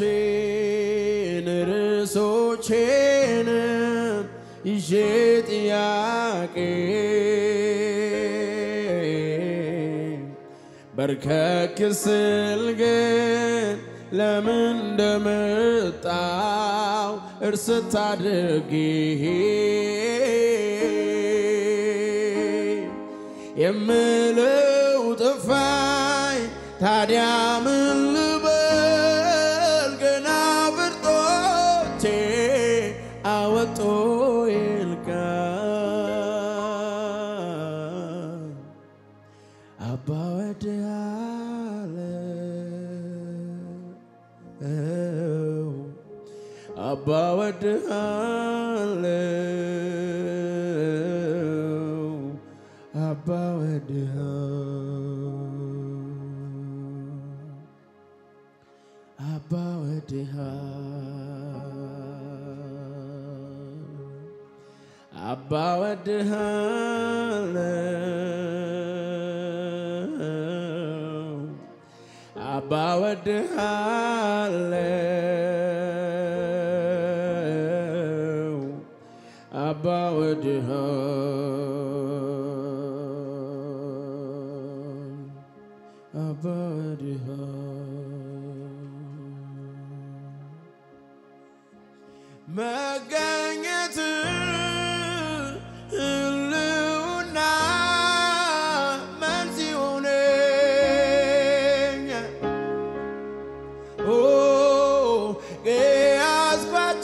የጸሎቶቼን ርዕሶቼን ጥያቄ በርከክ ስል ግን ለምን እንደመጣው እርሳት አድርጌ የምለው ጠፋኝ ታዲያ ምን ልበል ገና ብርቶቼ አወጡ ይልቃል አባ ወድሃለው አባ ወድሃለው አባ ወድሃለው አባ ወድሃለው አባ ወድሃለው አባ ወድሃለው አባ ወድሃለው አባ ወድሃለው መገኘት ህልውና መልስ ይሆነኝ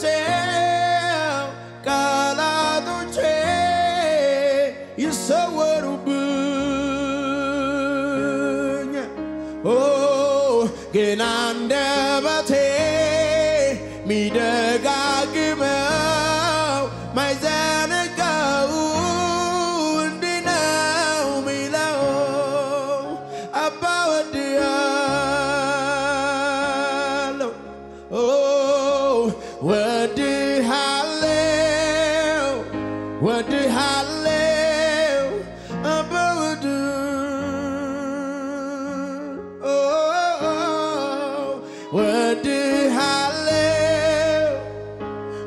ያዝኳቸው ቃላቶቼ ይሰወሩብኝ ግን አንደበቴ ሚደጋግመው ማይዘነጋው እንዲህ ነው ሚለው አባ ወድሃለው ወድሃለው ወድሃለው አባ ወድሃለው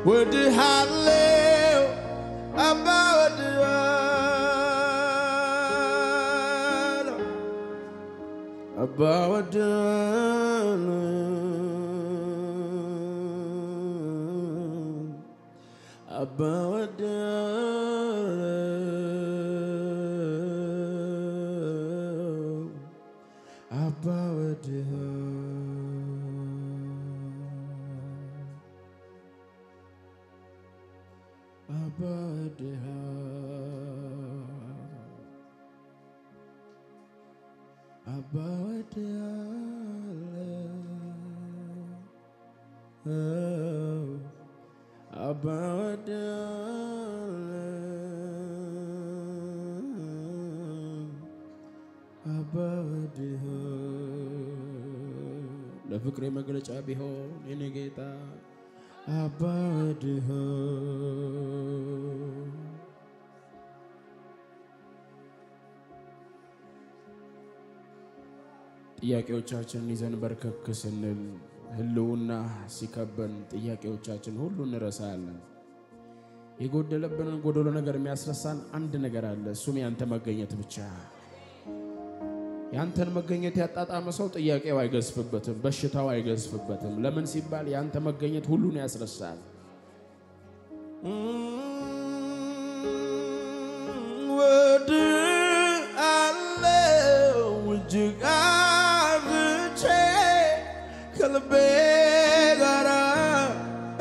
ወድሃለው አባ ወድሃለው አባ ወድሃለው አባ ወድሃለው አባ ወድሃለው አባ ወድሃለው አባ ወድሃለው አባ ወድሃለው አባ ወድሃለው ለፍቅሬ መግለጫ ቢሆን የኔ ጌታ አባ ወድሃለው ጥያቄዎቻችንን ይዘን በርከክ ስንል ህልውና ሲከበን ጥያቄዎቻችን ሁሉ እንረሳለን የጎደለብንን ጎደሎ ነገር የሚያስረሳን አንድ ነገር አለ እሱም ያንተ መገኘት ብቻ ያንተን መገኘት ያጣጣመ ሰው ጥያቄው አይገዝፍበትም በሽታው አይገዝፍበትም ለምን ሲባል ያንተ መገኘት ሁሉን ያስረሳል ወድሃለው እጅግ አብዝቼ ከልቤ ጋር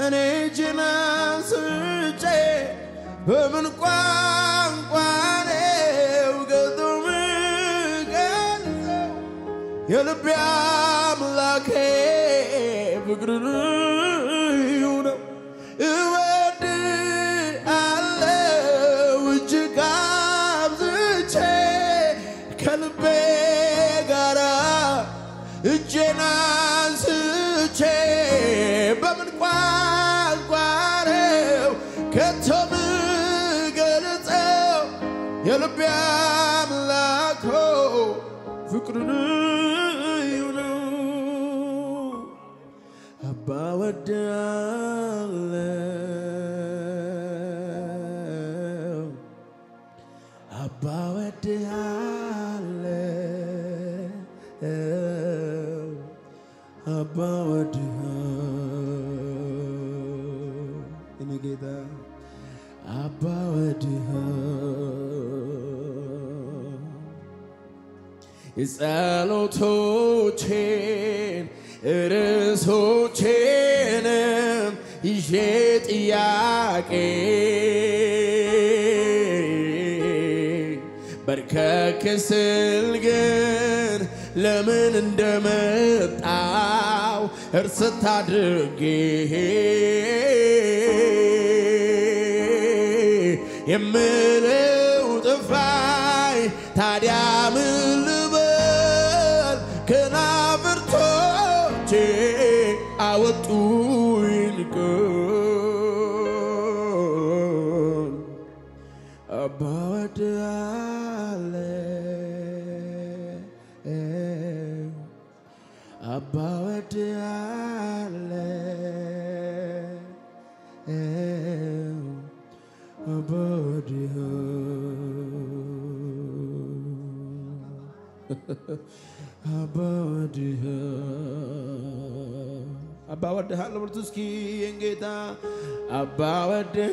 እኔ እጄን አንስቼ በምን ቋንቋ ነው ገልጦ ምገልጸው የልቤ አምላኬ ፍቅርን እዩ ነው እወድሃለው እጅግ አብዝቼ ከልቤ ጋር እጄን አንስቼ በምን ቋንቋ ነው ከቶ ምገልጸው የልቤ አምላክ ፍቅርን እዩ ነው Abba wadalle Abba wadalle Abba wadalle Inigeda Abba wadalle Isalotochen Eresochenem Yet yake Barkakselgen Lemen እንደመጣው እርሰት አድርጌ የምለው ጥፋይ ታዲያ ምን ልበል ከናፍርቶቼ አወጡኝ ቀን አባ ወዳለ Abba wadalle Abba wadalle Bertuski engeta Abba wadalle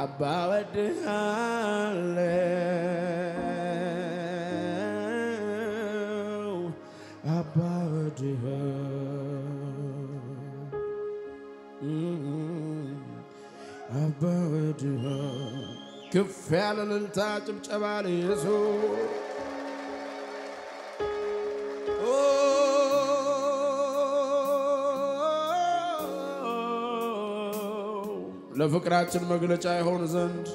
Abba wadalle Abba wadalle ከፍ ያለ እልልታ ጭብጨባ ለኢየሱስ ለፍቅራችን መግለጫ ይሆን ዘንድ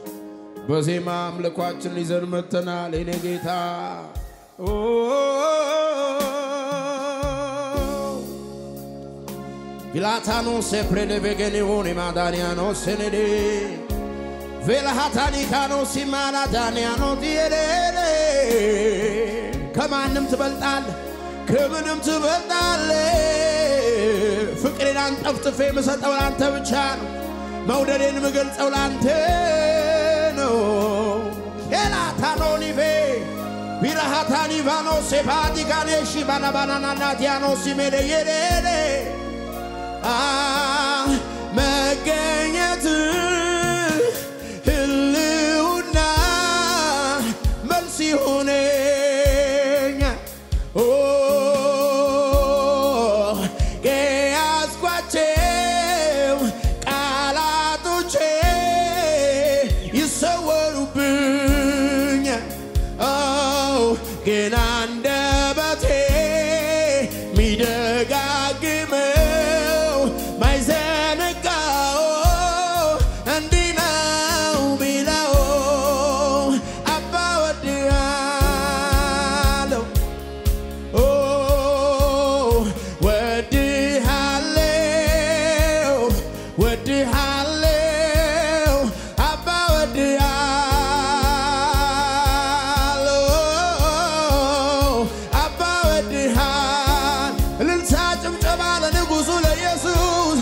በዜማ አምልኳችን ይዘን መተናል የኔ ጌታ Vilatano sempre le vegenione madaniano se ne de Velahatani cano si maladaniano diere Kamanum tbaltal Kamanum tbaltal ፍቅሬን አንጠፍጥፌ መሰጠው ላንተ ብቻ ነው መውደዴን መገልጸው ላንተ ነው ኤላታኖኒቬ ቢራሃታኒ ቫኖ ሴፓዲ ጋኔሺ ባናባናና ዲያኖ ሲሜደየሬ መገኘት ህልውና መልስ ሆነኛ ገያስኳቸው ቃላቶቼ ይሰወሩብኛ ግን አንደበቴ ሚደጋግመው ማይዘነጋው እንዲህ ነው ሚለው አባ ወድሃለሁ ወድሃለሁ ወድሃለሁ አባ ወድሃለሁ አባ ወድሃለሁ እልልታ ጭብጨባ ለንጉሡ ለኢየሱስ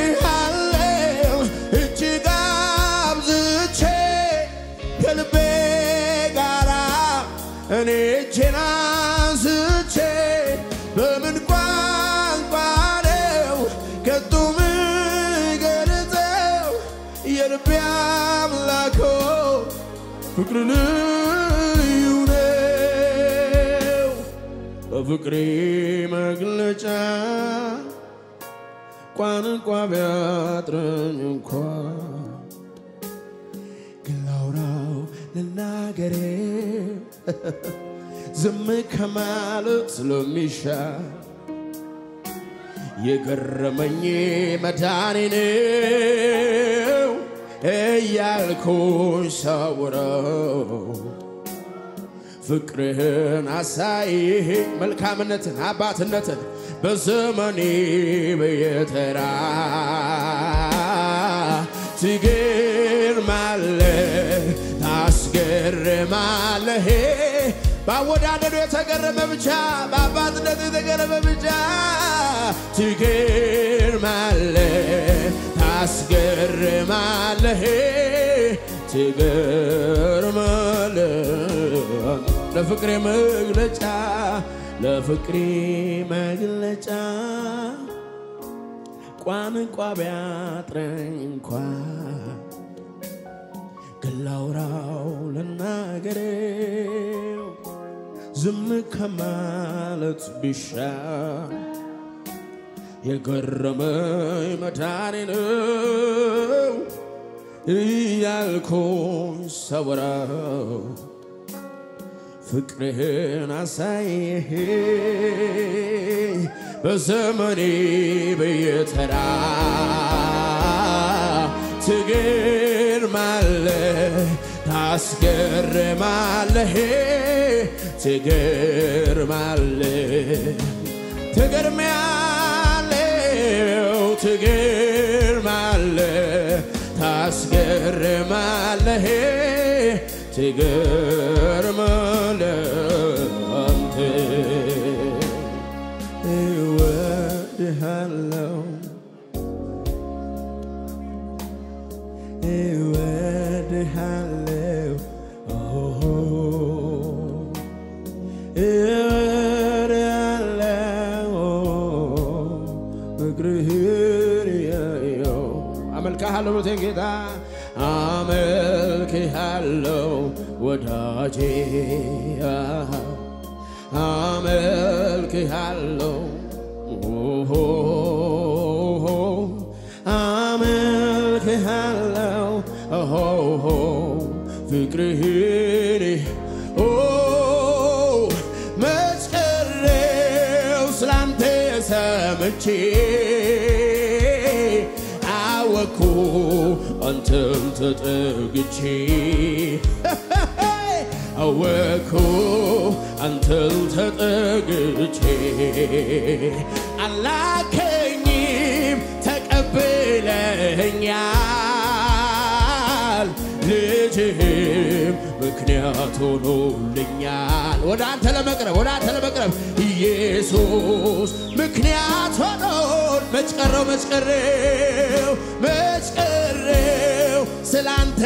እወድሃለሁ እጅግ አብዝቼ ከልቤ ጋራ እኔ እጄን አንስቼ በምን ቋንቋ ነው ከቶ ምገልጸው የልቤ አምላክ ፍቅር ልዩ ነው በፍቅሬ መግለጫ ቋንቋ ቢያጥረኝ እንኳን ግን ላውራው ልናገሬ ዝም ከማለት ስለሚሻል የገረመኝ መዳኔ ነው እያልኩኝ ሳወራው ፍቅርህን አሳይህ መልካምነትን አባትነትን በዘመኔ በየተራ ትገርማለህ ታስገርማለህ ባወዳደዱ የተገረመ ብቻ በአባትነቱ የተገረመ ብቻ ትገርማለህ ታስገርማለህ ትገርማለህ ለፍቅሬ መግለጫ ቋንቋ ቢያጥረኝ እንኳን ግላውራው ልናገረው ዝም ከማለት ቢሻል የገረመኝ መዳኔ ነው እያልኩኝ ሰወራው ፍቅርህን አሳየኸኝ በዘመኔ በየተራ ትገርማለህ ታስገርማለህ ትገርማለህ ታስገርማለህ ትገርማለህ አንተ እወድሃለሁ አመልክሃለሁ ጌታ አመልክሃለሁ ወዳጄ አመልክሃለሁ አመልክሃለሁ ፍቅርህን መስቀሬው ስላንተ ሰምቼ አወኩ አንተን ተጠግቼ አወኩ አንተን ተጠግቼ አላከኝም ተቀብለኸኛል ልጅህም ምክንያት ሆኖልኛል ወደ አንተ ለመቅረብ ኢየሱስ ምክንያት ሆኖን መጭቀሬው ስላንተ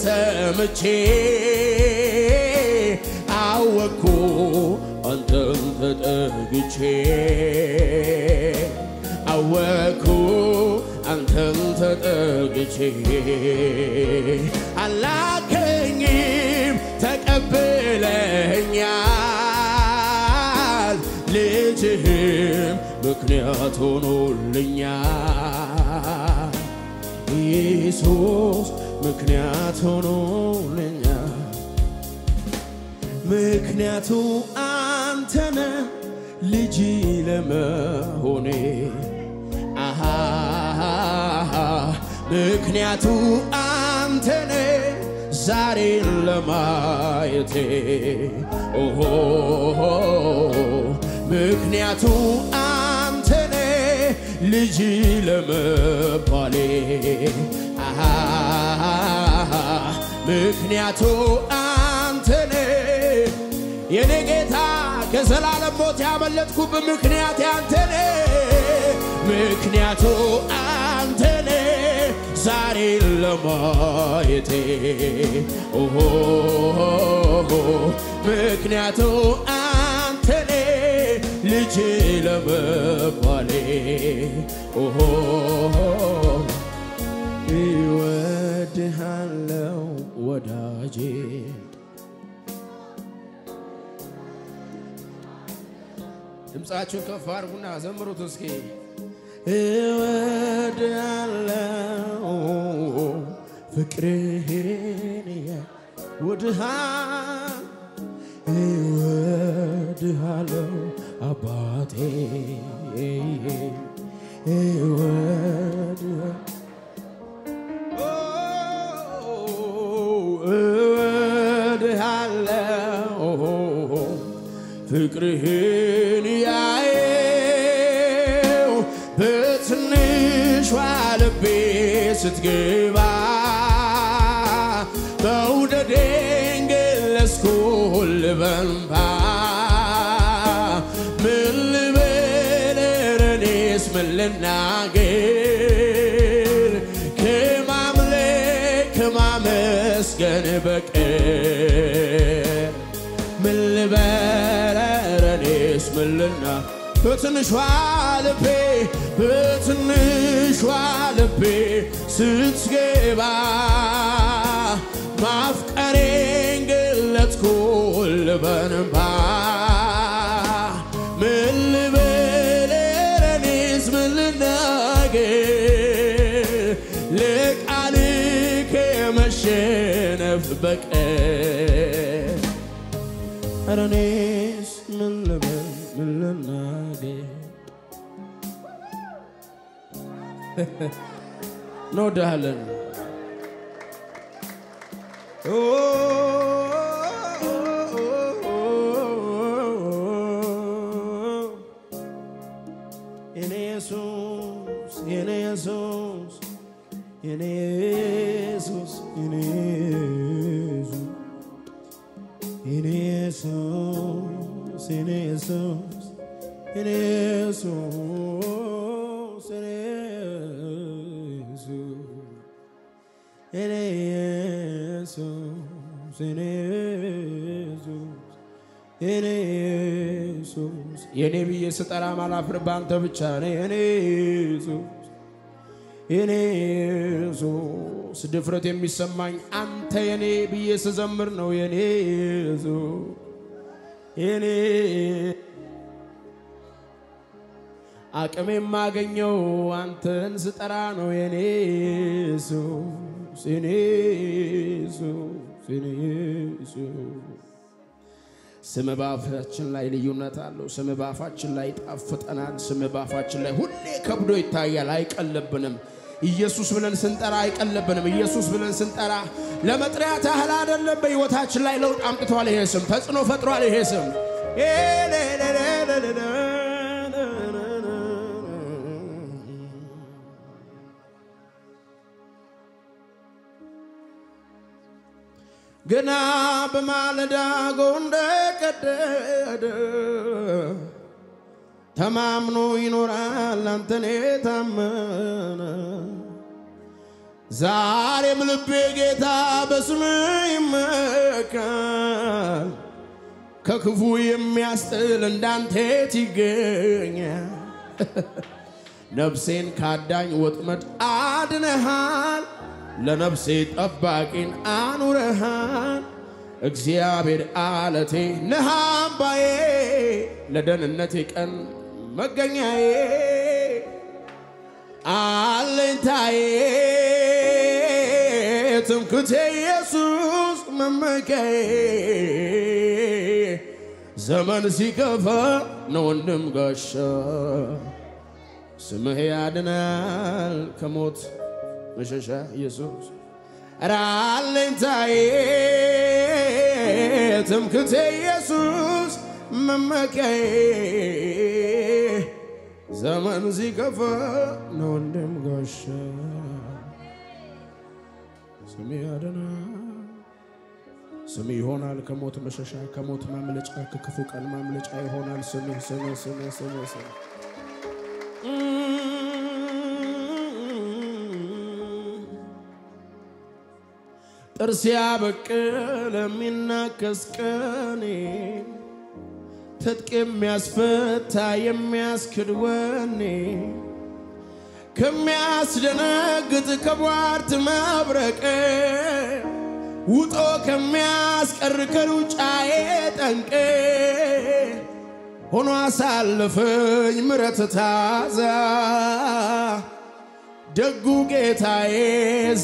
ሰምቼ አወኩ አንተን ተጠግቼ አወኩ አንተን ተጠግቼ አላከኝም ተቀብለኸኛል ልጅህም ምክንያት ሆኖልኛል ኢየሱስ ምክንያት ሆኖልኛል ምክንያቱ አንተነ ልጅ ለመሆኔ ምክንያቱ አንተነ ዛሬ ለማየቴ ምክንያቱ አንተነ ልጅ ለመባሌ ምክንያቱ አንተነ የኔ ጌታ ከዘላለም ሞት ያመለጥኩብ ምክንያት አንተነ ምክንያቱ አንተነ ዛሬ ለማየቴ ምክንያቱ አንተነ ልጅ ለመባሌ እወድሃለሁ ወዳጄ ድምጻችሁን ከፍ አድርጉና ዘምሩት እስኪ እወድሃለሁ ፍቅርህን እወድሃለሁ አባቴ እወድሃለሁ ፍቅርህን ያየው በትንሿ ልቤ ስትገባ በውደዴን መለስኩል በንባ ምን ልበል እኔስ ምን ልናገር ከማምለክ ከማመስገን በቀር ምን ልበል እኔስ ምን ልናገር በትንሿ ልቤ ስትገባ ማፍቀሬን ገለጥኩል በንባ ምን ልበል እኔስ ምን ልናገር ለቃልህ ከመሸነፍ በቀር እኔስ ምን ልበል ምን ልናገር እንወድሃለን የኔ ኢየሱስ የኔ ኢየሱስ የኔ ኢየሱስ የኔ ኢየሱስ የኔ ኢየሱስ የኔ ኢየሱስ የኔ ብዬ ስጠራ ማላፍር ባንተ ብቻ ነኝ የኔ ኢየሱስ ድፍረት የሚሰማኝ አንተ የኔ ብዬ ስዘምር ነው የኔ አቅም የማገኘው አንተን ስጠራ ነው የኔ ኢየሱስ ስም ባፋችን ላይ ልዩነት አለው ስም ባፋችን ላይ ጣፍጠናል ስም ባፋችን ላይ ሁሌ ከብዶ ይታያል አይቀልብንም ኢየሱስ ብለን ስንጠራ አይቀልብንም ኢየሱስ ብለን ስንጠራ ለመጥሪያ ታህል አይደለም በህይወታችን ላይ ለውጥ አምጥቷል ይሄ ስም ተጽኖ ፈጥሯል ይሄ ስም ገና በማለዳ ጎንደ ቀደደ ተማምኖ ይኖራል አንተን የታመነ ዛሬም ልቤ ጌታ በስም ይመካል ከክፉ የሚያስጥል እንዳንተ ይገኛል ነፍሴን ካዳኝ ወጥመድ አድነሃል ለነፍሴ ጠባቂን አኑረሃል እግዚአብሔር አለቴ ነህ አምባዬ ለደህንነቴ ቀን መገኛዬ አለኝታዬ ትምክህቴ ኢየሱስ መመኪያዬ ዘመን ሲከፋ ነው ወንድም ጋሻ ስምህ ያድናል ከሞት መሸሻ ኢየሱስ አለኝታዬ ትምክህቴ ኢየሱስ መመኪያዬ ዘመን ሲከፋ ነው ወንድም ጋሻ ስምህ ያድናል ስምህ ይሆናል ከሞት መሸሻ ከሞት ማምለጫ ከክፉ ቀን ማምለጫ ይሆናል ስምህ ጥርስ ያበቀለ የሚናከስ ቀኔ ትጥቅ የሚያስፈታ የሚያስክድ ወኔ ከሚያስደነግጥ ከቧርት መብረቅ ውጦ ከሚያስቀር ከሩጫዬ ጠንቅ ሆኖ አሳልፈኝ ምሕረት ታዛ ደጉ ጌታዬ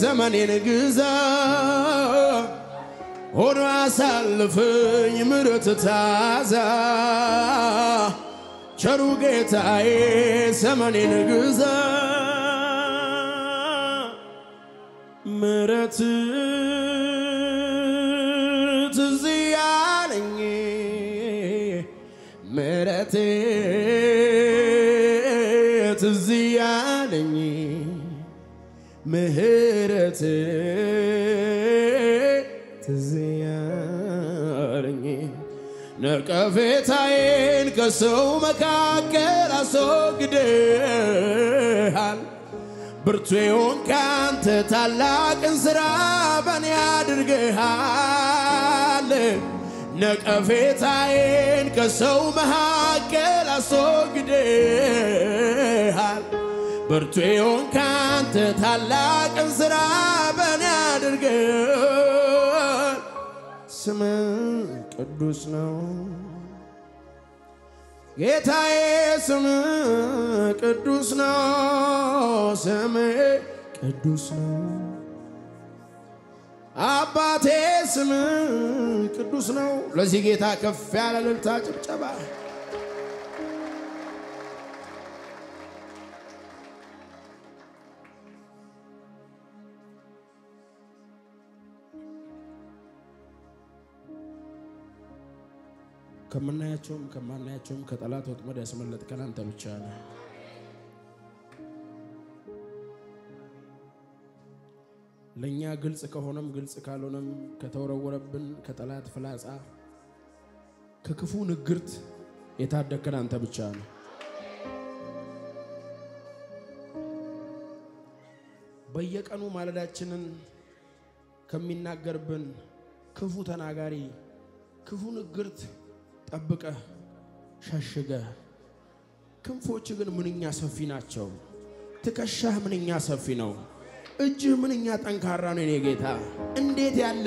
ዘመኔን ግዛ ሆኖ አሳልፈኝ ምሕረት ታዛ ቸሩ ጌታዬ ዘመኔን ግዛ ምሕረት ትዝ ያለኝ ምሕረት ትዝ ያለኝ ምሕረት ትዝ ያለኝ ነቀፌታዬን ከሰው መካከል አስወግደሃል ብርቱ የሆንክ አንተ ታላቅን ሥራ በኔ አድርገሃል ነቀፌታዬን ከሰው መካከል አስወግደሃል ብርቱ የሆንክ አንተ ታላቅን ሥራ በኔ አድርገሃል ስምህ ቅዱስ ነው ጌታዬ ስምህ ቅዱስ ነው ስምህ ቅዱስ ነው አባቴ ስምህ ቅዱስ ነው ለዚህ ጌታ ከፍ ያለ እልልታ ጭብጨባ ከማናያቸውም ከጠላት ወጥመድ ያስመለጥከን አንተ ብቻ ነህ ለኛ ግልጽ ከሆነም ግልጽ ካልሆነም ከተወረወረብን ከጠላት ፍላጻ ከክፉ ንግርት የታደከን አንተ ብቻ ነህ በየቀኑ ማለዳችንን ከሚናገርብን ክፉ ተናጋሪ ክፉ ንግርት ጠብቀ ሸሽገ ክንፎች ግን ምንኛ ሰፊ ናቸው ትከሻህ ምንኛ ሰፊ ነው እጅህ ምንኛ ጠንካራ ነው የኔ ጌታ እንዴት ያለ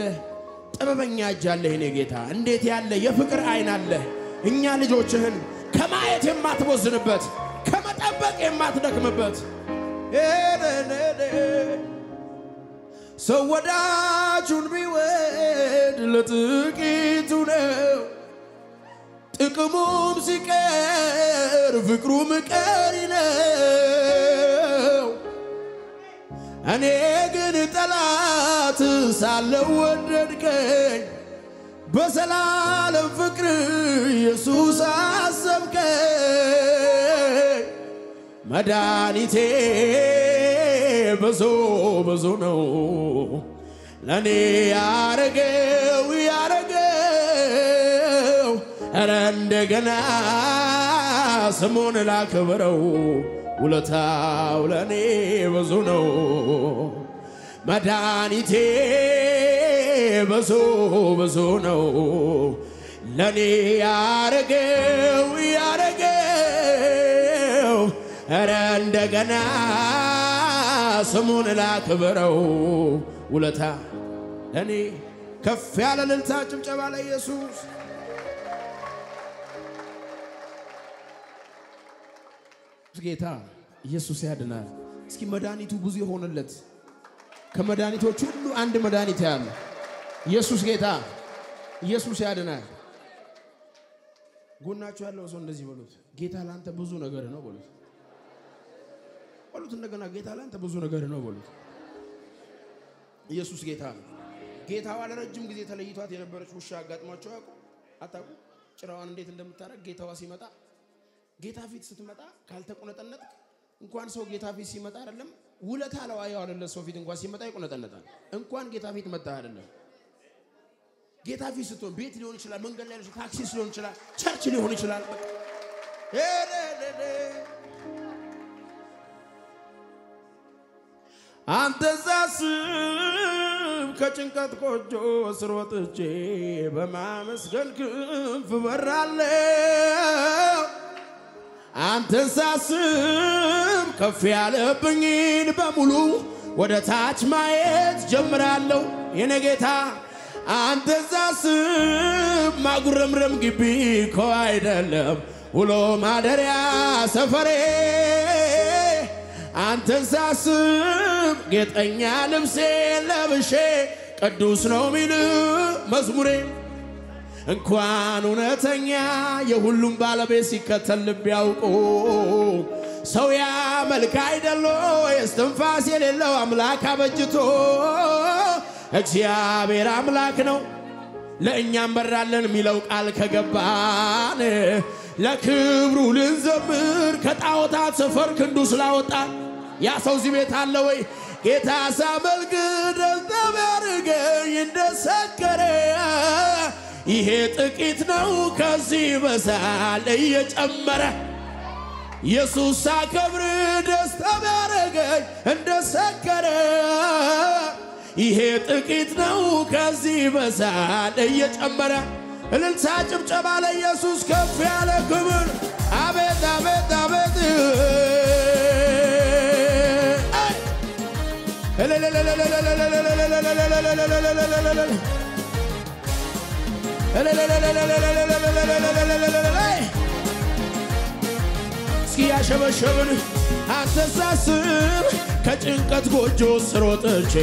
ጥበበኛ እጅ አለ የኔ ጌታ እንዴት ያለ የፍቅር አይን አለ እኛ ልጆችህን ከማየት የማትቦዝንበት ከመጠበቅ የማትደክምበት ሰው ወዳጁን ቢወድ ለጥቂቱ ነው ጥቅሙም ሲቀር ፍቅሩም ቀሪ ነው እኔ ግን ጠላት ሳለው ወደድከኝ በሰላም ፍቅር ኢየሱስ አሰብከኝ መድኃኒቴ ብዙ ነው ለኔ ያረገው ኧረ እንደገና ስሙን ላክብረው ውለታው ለኔ ብዙ ነው መድኃኒቴ ብዙ ነው ለኔ ያረገው ኧረ እንደገና ስሙን ላክብረው ውለታ ለኔ ከፍ ያለ እልልታ ጭብጨባ ለኢየሱስ ጌታ ኢየሱስ ያድናል እስኪ መድኃኒቱ ብዙ የሆነለት ከመድኃኒቶች ሁሉ አንድ መድኃኒት ያለ ኢየሱስ ጌታ ኢየሱስ ያድናል ጎናችሁ ያለው ሰው እንደዚህ በሉት ጌታ ላንተ ብዙ ነገር ነው በሉት እንደገና ጌታ ላንተ ብዙ ነገር ነው በሉት ኢየሱስ ጌታ ጌታዋ ለረጅም ጊዜ ተለይቷት የነበረች ውሻ አጋጥሟቸው አታውቁ ጭራዋን እንዴት እንደምታረግ ጌታዋ ሲመጣ ጌታ ፊት ስትመጣ ካልተቆነጠነጥ እንኳን ሰው ጌታ ፊት ሲመጣ አይደለም ውለታ ለዋያው አይደለም ሰው ፊት እንኳን ሲመጣ ይቆነጠነጣል እንኳን ጌታ ፊት መጣ አይደለም ጌታ ፊት ስትሆን ቤት ሊሆን ይችላል መንገድ ላይ ታክሲ ሊሆን ይችላል ቸርች ሊሆን ይችላል አንተ ዛስብ ከጭንቀት ቆጆ ስር ወጥቼ በማመስገን ክንፍ በራለሁ አንተ ዛስብ ከፍ ያለብኝን በሙሉ ወደ ታች ማየት ጀምራለሁ የኔ ጌታ አንተ ዛስብ ማጉረምረም ግቢ እኮ አይደለም ውሎ ማደሪያ ሰፈሬ አንተ ዛስብ ጌጠኛ ልብሴ ለብሼ ቅዱስ ነው ሚል መዝሙሬ እንኳን እውነተኛ የሁሉም ባለቤት ሲከተል ልብ ያውቁ ሰው ያመልክ አይደሎ የስትንፋስ የሌለው አምላክ አበጅቶ እግዚአብሔር አምላክ ነው ለእኛም በራለን ሚለው ቃል ከገባን ለክብሩ ልንዘምር ከጣዖታት ሰፈር ክንዱ ስላወጣን ያ ሰው እዚህ ቤት አለ ወይ ጌታ ሳመልክ ደስታ ቢያደርገኝ እንደሰከረ ይሄ ጥቂት ነው ከዚህ በዛል እየጨመረ ኢየሱስ አከብር ደስታ ቢያረገኝ እንደሰከረ ይሄ ጥቂት ነው ከዚህ በዛል እየጨመረ እልልታ ጭብጨባ ለኢየሱስ ከፍ ያለ ክብር አቤት አቤት አቤት እስኪ ያሸበሸብን አንተ ሳስብ ከጭንቀት ጎጆ ስር ወጥቼ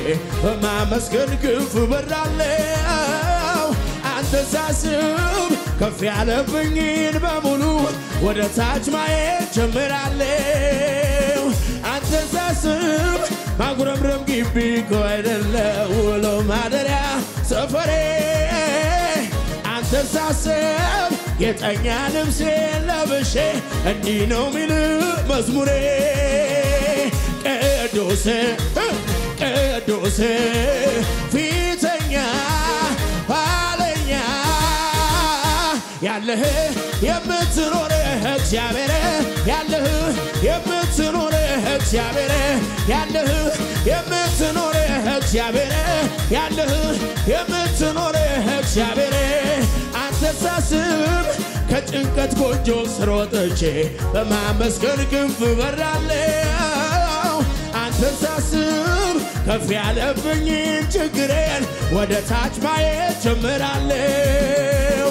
በማመስገን ክንፍ በራለሁ አንተ ሳስብ ከፍ ያለብኝን በሙሉ ወደ ታች ማየት ጀምራለሁ አንተ ሳስብ ማጉረምረም ግቢ አይደለም ውሎ ማደሪያ ሰፈሬ አንተ ሳስብ ጌጠኛ ልብሴ ለብሼ እንዲህ ነው ሚል መዝሙሬ ቅዱስ ቅዱስ ፊተኛ ኋለኛ ያለህ የምትኖር እግዚአብሔር ያለህ የምትኖር እግዚአብሔር ያለህ የምትኖር እግዚአብሔር ያለህ የምትኖር እግዚአብሔር አንተ ሳስብ ከጭንቀት ጎጆ ስር ወጥቼ በማመስገን ክንፍ በራለሁ አንተ ሳስብ ከፍ ያለብኝን ችግሬን ወደ ታች ማየት ጀምራለሁ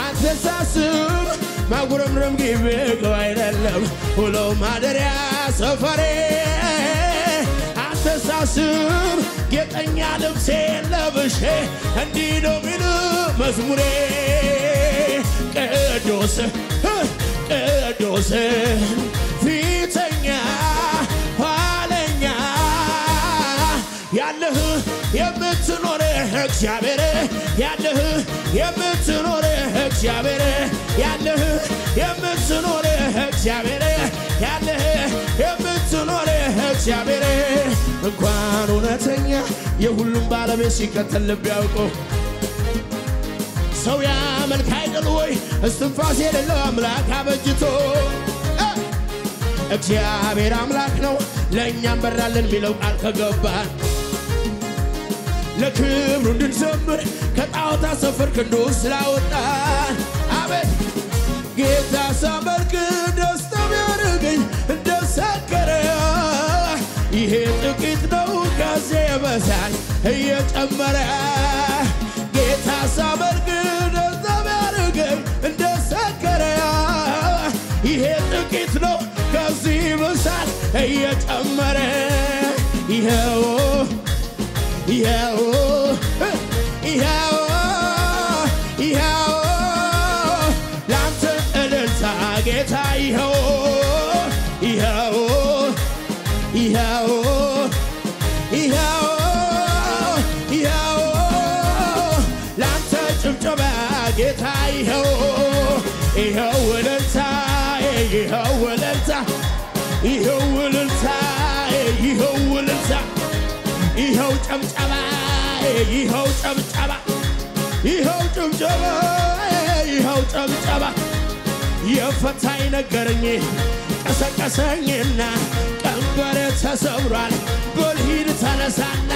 አንተ ሳስብ ማጉረምረም ግቢ አይደለም ውሎ ማደሪያ ሰፈሬ አንተ ሳስብ ጌጠኛ ልብሴ ለብሼ እንዲህ ነው ሚል መዝሙሬ ቅዱስ ቅዱስ ፊተኛ ኋለኛ ያለህ የምትኖር እግዚአብሔር ያለህ የምትኖር እግዚአብሔር ያለህ የምትኖር እግዚአብሔር ያለህ የምትኖር እግዚአብሔር እንኳን እውነተኛ የሁሉም ባለቤት ሲከተል ልብ ያውቀው ሰው ያመልክ አይደል ወይ እስትንፋስ የሌለው አምላክ አበጅቶ እግዚአብሔር አምላክ ነው ለእኛም በራልን ሚለው ቃል ከገባን ለክብሩ እንድንዘምር ከጣዖታት ሰፈር ክንዱን ስላወጣን አቤት ጌታ ሳመልክ ደስታ ቢያረገኝ እንደሰከረ ይሄ ጥቂት ነው ከዚህ ይበዛል እየጨመረ ጌታ ሳመልክ ደስታ ቢያረገኝ እንደሰከረ ይሄ ጥቂት ነው ከዚህ ይበዛል እየጨመረ ይሄው ይሄው ይሄው ይሄው ላንተ እልልታ ጌታ ይሄው ይሄው ይሄው ይሄው ይሄው ላንተ ጭብጨባ ጌታ ይሄው ይሄው እልልታ ይሄው እልልታ ይሄው እልልታ ይሄው እልልታ ይሄው ጨብጨባ ይሄው ጨብጨባ ይሄው ጨብጨባ ይሄው ጨብጨባ የፈታኝ ነገረኝ ቀሰቀሰኝና ቀንበር ተሰብሯል በልሂድ ተነሳና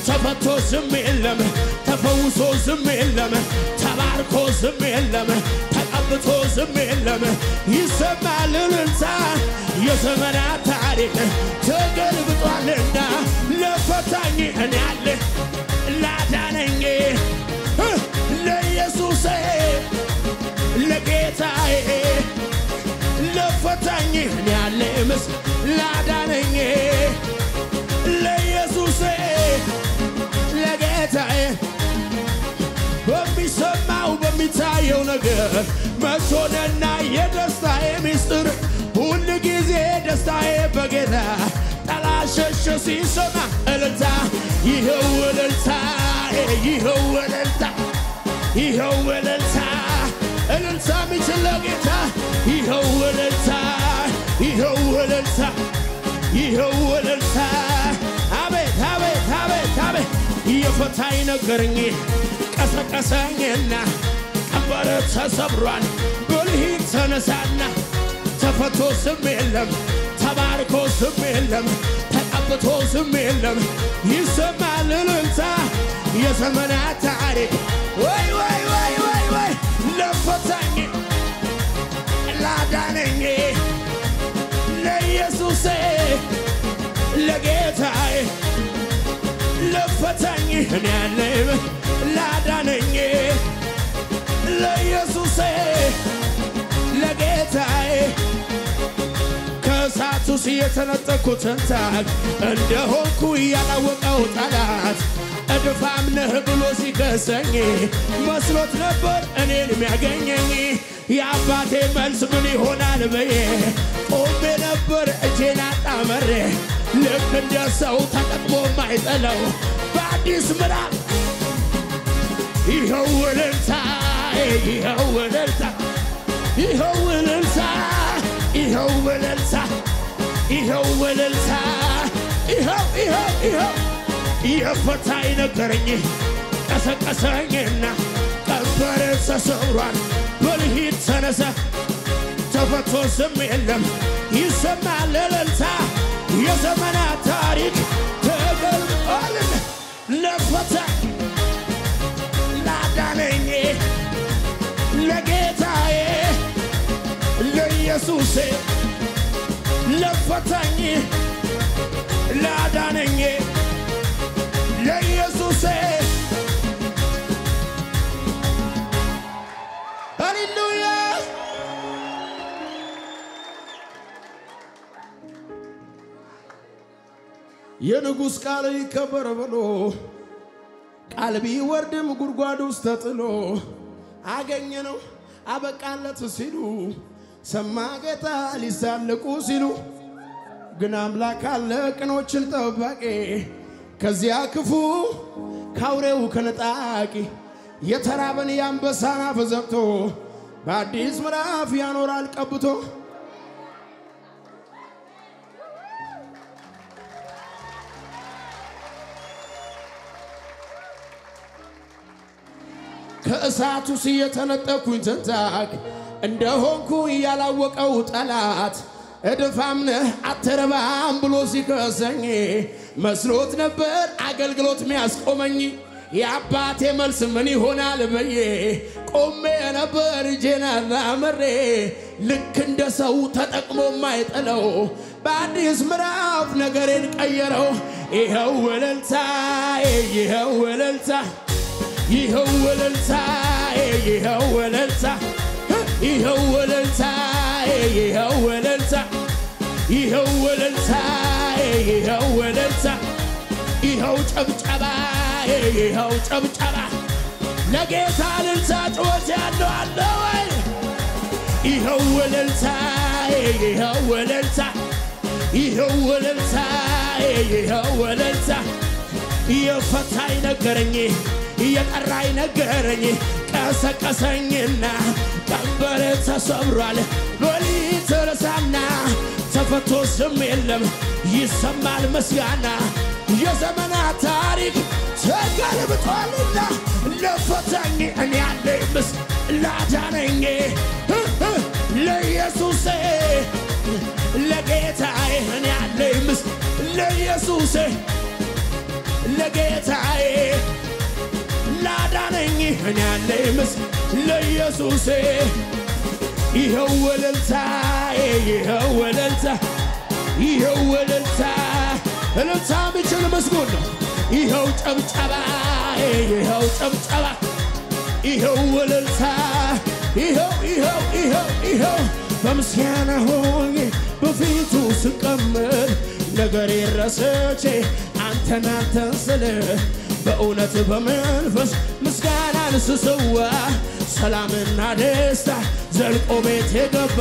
ተፈቶ ዝም የለም ተፈውሶ ዝም የለም ተባርኮ ዝም የለም ተቀብቶ ዝም የለም ይሰማል እልልታ የዘመናት ታሪክ ተገልብጧልና ለፈታኝ እኔ አለ ላዳነኝ ለኢየሱስ ለጌታዬ ለፈታኝ እኔ አለ ምስ ላዳነኝ ለኢየሱስ ለጌታዬ በሚሰማው በሚታየው ነገር መቶነና የደስታዬ ሚስጥር ሁል ጊዜ ደስታዬ በጌታ ጠላት ሸሸ ሲሰማ እልልታ ይኸው እልልታ ይኸው እልልታ ይኸው እልልታ እልልታ ሚችል ለጌታ ይኸው እልልታ ይኸው እልልታ ይኸው እልልታ አቤት አቤት አቤት አቤት የፈታኝ ነገረኝ ቀሰቀሰኝና ቀንበር ተሰብሯል ብልሂድ ተነሳና ተፈቶ ስም የለም ተባርኮ ስም የለም ተቀብቶ ስም የለም ይሰማል እልልታ የዘመናት ታሪክ ወይ ወይ ወይ ወይ ወይ ለፈታኝ ላዳነኝ ለኢየሱሴ ለጌታዬ ለፈታኝ እኔ ያለኝ ላዳነኝ ለኢየሱሴ ለጌታዬ ከእሳቱስ የተነጠቅኩትን ታግ እንደሆንኩ ያላወቀው ጠላት እድፋም ነህ ብሎ ሲከሰኝ መስሎት ነበር እኔን የሚያገኘኝ የአባቴ መልስ ምን ይሆናል በዬ ቆሜ ነበር እጄን አጣመሬ ልክ እንደ ሰው ተጠቅሞ ማይጠለው በአዲስ ምዕራፍ ይኸው እልልታ ይኸው እልልታ ይኸው እልልታ ይኸው እልልታ ይኸው እልልታ ይኸው ይኸው ይኸው የፈታኝ ነገረኝ ቀሰቀሰኝና ቀንበር ተሰብሯል ብልሂድ ተነሳ ተፈቶ ስም የለም ይሰማል እልልታ የዘመናት ታሪክ ተገልጧል ለፈታኝ ላዳነኝ ለጌታዬ ለኢየሱሴ ለፈታኝ ላዳነኝ ለኢየሱሴ ሃሌሉያ የንጉሥ ቃል ይከበር ብሎ ቃል ቢወርድም ጉድጓድ ውስጥ ተጥሎ አገኘነው አበቃለት ሲሉ ሰማ ጌታ ሊሳለቁ ሲሉ ግን አምላክ አለ ቅኖችን ጠባቂ ከዚያ ክፉ ካውሬው ከነጣቂ የተራበን ያንበሳን አፍ ዘግቶ በአዲስ ምዕራፍ ያኖራል ቀብቶ ከእሳቱስ የተነጠቅኩኝ ትንታግ እንደሆንኩ ያላወቀው ጠላት እድፋም ነህ አትረባም ብሎ ሲከሰኝ መስሎት ነበር አገልግሎት ሚያስቆመኝ የአባቴ መልስ ምን ይሆናል በዬ ቆሜ ነበር እጄን አጣመሬ ልክ እንደ ሰው ተጠቅሞ ማይጠለው በአዲስ ምዕራፍ ነገሬን ቀየረው ይኸው እልልታ ይኸው እልልታ ይኸው እልልታ ይኸው እልልታ ይኸው እልልታ ይኸው እልልታ ይኸው እልልታ ይኸው እልልታ ይኸው ጨብጨባ ይኸው ጨብጨባ ለጌታ እልልታ ጩኸት ያለው አለ ወይ ይኸው እልልታ ይኸው እልልታ ይኸው እልልታ ይኸው እልልታ የፈታኝ ነገረኝ የቀራኝ ነገረኝ ቀሰቀሰኝና ቀንበር ተሰብሯል ብልሂድ ተነሳና ተፈቶ ስም የለም ይሰማል ምስጋና የዘመናት ታሪክ ተገልብጧልና ለፈታኝ እኔ ያለኝ ምስጋና ላዳነኝ ለኢየሱሴ ለጌታዬ እኔ ያለኝ ምስጋና ለኢየሱሴ ለጌታዬ ላዳነኝ እኔ ያለኝ ምስጋና ለኢየሱሴ ይኸው እልልታ ይኸው እልልታ ይኸው እልልታ እልልታ የሚችል ምስጉን ነው ይኸው ጨብጨባ ይኸው ጨብጨባ ይኸው እልልታ ይኸው ይኸው ይኸው ይኸው በምስጋና ሆኜ በፊቱ ስቀመጥ ነገሬ ረስቼ አንተን ስል በእውነት በመንፈስ ምስጋናን ስሰዋ ሰላምና ደስታ ዘልቆ ቤት የገባ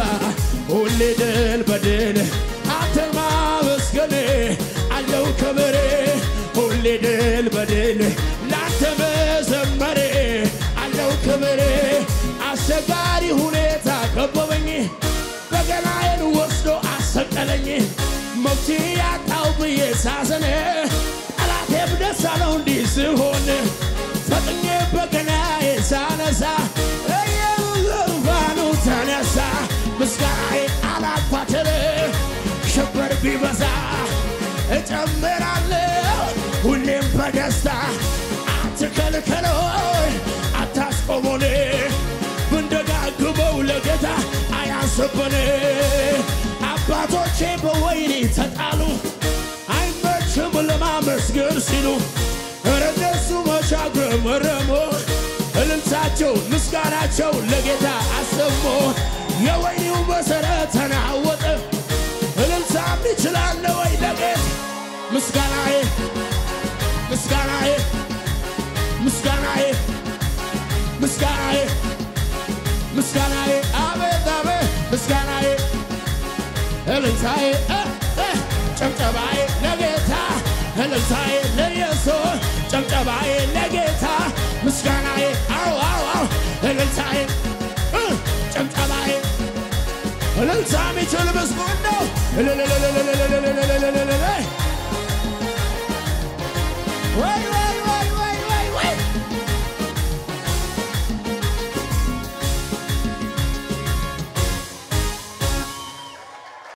ሁሌ ድል በድል አንተን ማመስገን አለው ክብር ሁሌ ድል በድል ላንተ መዘመር አለው ክብር አስቸጋሪ ሁኔታ ከበበኝ በገናዬን ወስዶ አሰቀለኝ መፍትሄ ያጣው ብዬ ሳዘን ጠላቴም ደስ አለው እንዲህ ስሆን ፈጥኜ በገናዬን ሳነሳ ቢበዛ እጨምራለሁ ሁሌም በደስታ አትከልከለኝ አታስቆመኝ ብንደጋግመው ለጌታ አያንስብን አባቶቼ በወይኔ ተጣሉ አይመችም ለማመስገን ሲሉ እነሱ መቻገመረሙ እልልታቸው ምስጋናቸው ለጌታ አሰሙ የወይኒው መሰረት ተናወጠ እልልታም ይችላል ወይ ለጌታ ምስጋናዬ ምስጋናዬ ምስጋናዬ ምስጋናዬ ምስጋናዬ አቤት አቤት ምስጋናዬ እልልታዬ ጨብጨባዬ ለጌታ እልልታዬ ለኢየሱስ ጨብጨባዬ ለጌታ ምስጋናዬ አው አው አው እልልታዬ ጨብጨባዬ እልልታ የሚችል ምስጉን ነው ወይ